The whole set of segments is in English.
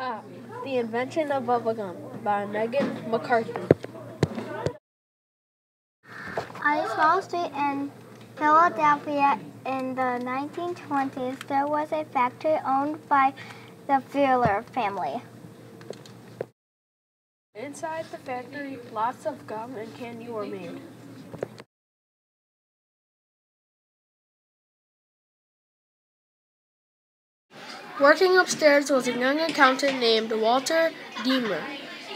Pop, The Invention of Bubble Gum by Megan McCarthy. On a small street in Philadelphia in the 1920s, there was a factory owned by the Wheeler family. Inside the factory, lots of gum and candy were made. Working upstairs was a young accountant named Walter Deemer.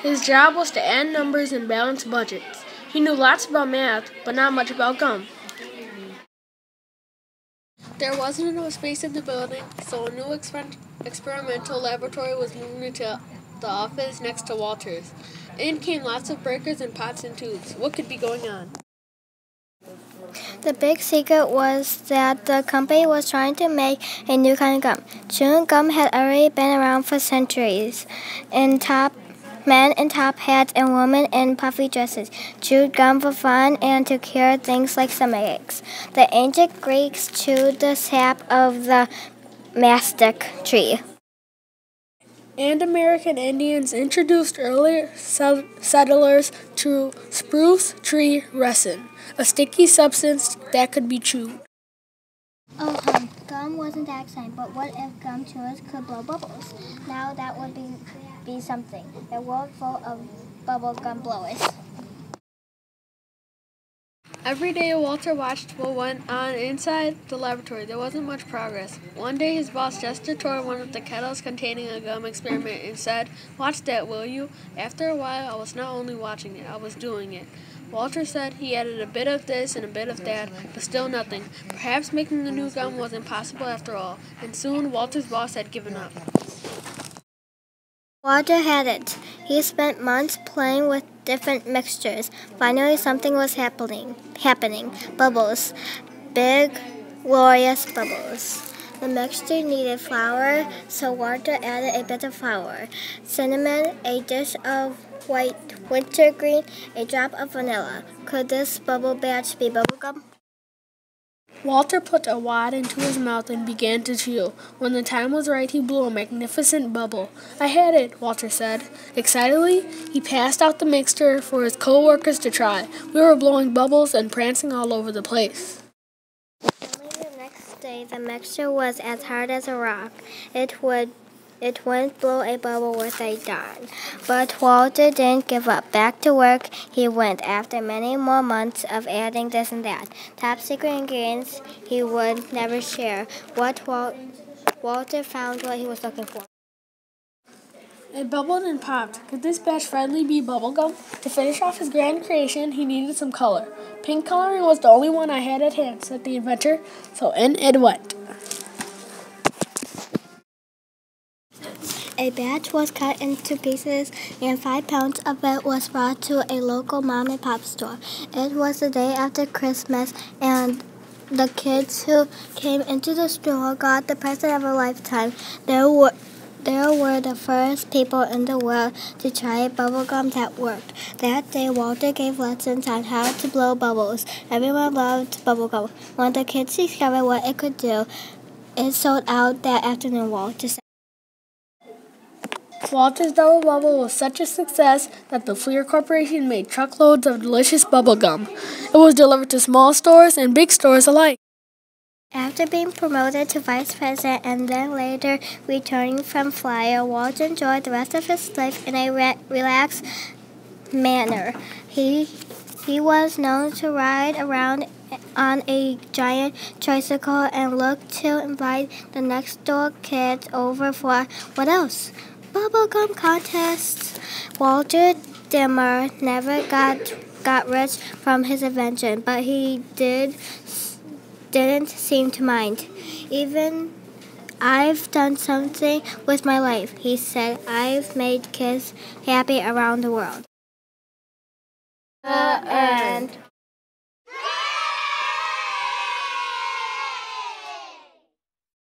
His job was to add numbers and balance budgets. He knew lots about math, but not much about gum. There wasn't enough space in the building, so a new experimental laboratory was moved into the office next to Walter's. In came lots of breakers and pots and tubes. What could be going on? The big secret was that the company was trying to make a new kind of gum. Chewing gum had already been around for centuries. Men in top hats and women in puffy dresses chewed gum for fun and to cure things like stomachaches. The ancient Greeks chewed the sap of the mastic tree. And American Indians introduced earlier settlers to spruce tree resin, a sticky substance that could be chewed. Oh, gum wasn't that exciting, but what if gum chewers could blow bubbles? Now that would be something. A world full of bubble gum blowers. Every day Walter watched what went on inside the laboratory. There wasn't much progress. One day his boss gestured toward one of the kettles containing a gum experiment and said, "Watch that, will you?" After a while, I was not only watching it, I was doing it. Walter said he added a bit of this and a bit of that, but still nothing. Perhaps making the new gum was impossible after all, and soon Walter's boss had given up. Walter had it. He spent months playing with different mixtures. Finally, something was happening. Bubbles. Big, glorious bubbles. The mixture needed flour, so Walter added a bit of flour, cinnamon, a dish of white wintergreen, a drop of vanilla. Could this bubble batch be bubblegum? Walter put a wad into his mouth and began to chew. When the time was right, he blew a magnificent bubble. "I had it," Walter said. Excitedly, he passed out the mixture for his co-workers to try. We were blowing bubbles and prancing all over the place. Only the next day, the mixture was as hard as a rock. It wouldn't blow a bubble worth a darn. But Walter didn't give up. Back to work he went after many more months of adding this and that. Top secret ingredients he would never share. Walter found what he was looking for. It bubbled and popped. Could this batch finally be bubblegum? To finish off his grand creation, he needed some color. Pink coloring was the only one I had at hand, said the inventor, so in it went. A batch was cut into pieces and 5 pounds of it was brought to a local mom and pop store. It was the day after Christmas and the kids who came into the store got the present of a lifetime. They were the first people in the world to try bubblegum that worked. That day, Walter gave lessons on how to blow bubbles. Everyone loved bubblegum. When the kids discovered what it could do, it sold out that afternoon, Walter said. Walter's Double Bubble was such a success that the Fleer Corporation made truckloads of delicious bubble gum. It was delivered to small stores and big stores alike. After being promoted to vice president and then later returning from flyer, Walter enjoyed the rest of his life in a relaxed manner. He was known to ride around on a giant tricycle and look to invite the next door kids over for what else? Bubblegum contests. Walter Dimmer never got rich from his invention, but he didn't seem to mind. "Even I've done something with my life," he said. "I've made kids happy around the world." The end.